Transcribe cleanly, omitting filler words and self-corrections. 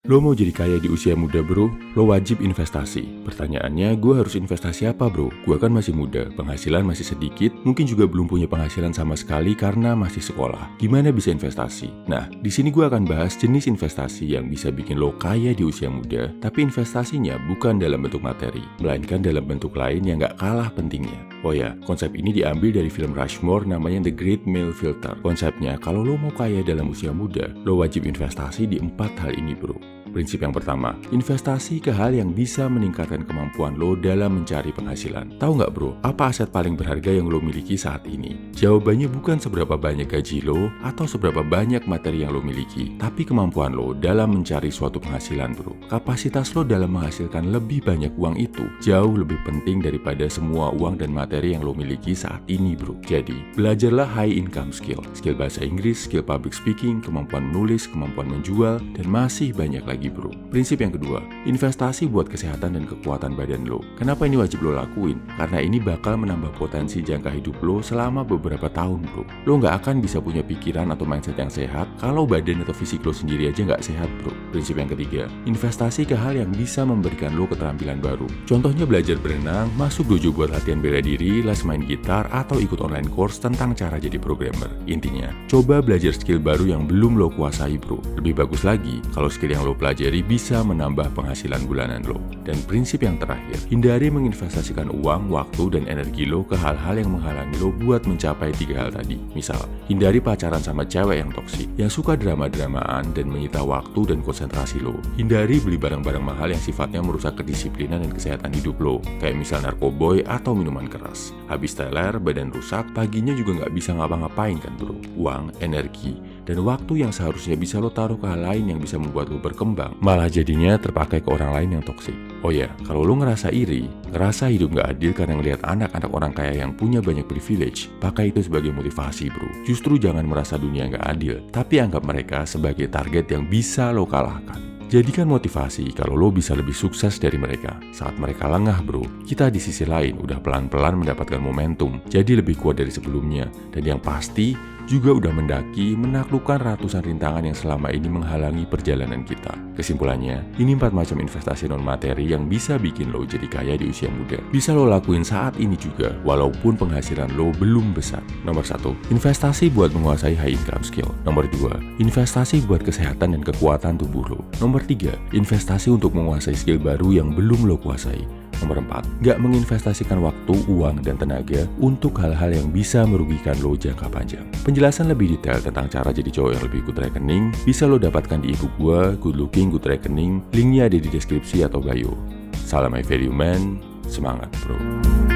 Lo mau jadi kaya di usia muda bro? Lo wajib investasi. Pertanyaannya, gue harus investasi apa bro? Gue kan masih muda, penghasilan masih sedikit, mungkin juga belum punya penghasilan sama sekali karena masih sekolah. Gimana bisa investasi? Nah, di sini gue akan bahas jenis investasi yang bisa bikin lo kaya di usia muda, tapi investasinya bukan dalam bentuk materi, melainkan dalam bentuk lain yang gak kalah pentingnya. Oh ya, konsep ini diambil dari film Rushmore namanya The Great Male Filter. Konsepnya, kalau lo mau kaya dalam usia muda, lo wajib investasi di 4 hal ini bro. Prinsip yang pertama, investasi ke hal yang bisa meningkatkan kemampuan lo dalam mencari penghasilan. Tahu nggak bro, apa aset paling berharga yang lo miliki saat ini? Jawabannya bukan seberapa banyak gaji lo atau seberapa banyak materi yang lo miliki, tapi kemampuan lo dalam mencari suatu penghasilan bro. Kapasitas lo dalam menghasilkan lebih banyak uang itu jauh lebih penting daripada semua uang dan materi yang lo miliki saat ini bro. Jadi, belajarlah high income skill bahasa Inggris, skill public speaking, kemampuan menulis, kemampuan menjual, dan masih banyak lagi bro. Prinsip yang kedua, investasi buat kesehatan dan kekuatan badan lo. Kenapa ini wajib lo lakuin? Karena ini bakal menambah potensi jangka hidup lo selama beberapa tahun bro. Lo nggak akan bisa punya pikiran atau mindset yang sehat kalau badan atau fisik lo sendiri aja nggak sehat bro. Prinsip yang ketiga, investasi ke hal yang bisa memberikan lo keterampilan baru. Contohnya belajar berenang, masuk dojo buat latihan bela diri, les main gitar, atau ikut online course tentang cara jadi programmer. Intinya, coba belajar skill baru yang belum lo kuasai bro. Lebih bagus lagi, kalau skill yang lo pelajari bisa menambah penghasilan bulanan lo. Dan prinsip yang terakhir, hindari menginvestasikan uang, waktu, dan energi lo ke hal-hal yang menghalangi lo buat mencapai 3 hal tadi. Misal, hindari pacaran sama cewek yang toksik, yang suka drama-dramaan dan menyita waktu dan konsentrasi lo. Hindari beli barang-barang mahal yang sifatnya merusak kedisiplinan dan kesehatan hidup lo, kayak misal narkoboy atau minuman keras. Habis teler, badan rusak, paginya juga nggak bisa ngapa-ngapain kan bro. Uang, energi, dan waktu yang seharusnya bisa lo taruh ke hal lain yang bisa membuat lo berkembang, malah jadinya terpakai ke orang lain yang toksik. Oh ya, kalau lo ngerasa iri, ngerasa hidup nggak adil karena ngelihat anak-anak orang kaya yang punya banyak privilege, pakai itu sebagai motivasi bro. Justru jangan merasa dunia nggak adil, tapi anggap mereka sebagai target yang bisa lo kalahkan. Jadikan motivasi kalau lo bisa lebih sukses dari mereka. Saat mereka lengah bro, kita di sisi lain udah pelan-pelan mendapatkan momentum, jadi lebih kuat dari sebelumnya. Dan yang pasti, juga udah mendaki, menaklukkan ratusan rintangan yang selama ini menghalangi perjalanan kita. Kesimpulannya, ini 4 macam investasi non-materi yang bisa bikin lo jadi kaya di usia muda. Bisa lo lakuin saat ini juga, walaupun penghasilan lo belum besar. Nomor 1, investasi buat menguasai high income skill. Nomor 2, investasi buat kesehatan dan kekuatan tubuh lo. Nomor 3, investasi untuk menguasai skill baru yang belum lo kuasai. Nomor 4, nggak menginvestasikan waktu, uang, dan tenaga untuk hal-hal yang bisa merugikan lo jangka panjang. Penjelasan lebih detail tentang cara jadi cowok yang lebih good rekening bisa lo dapatkan di ebook gua, Good Looking Good Reckoning. Linknya ada di deskripsi atau bio. Salam my value man, semangat bro.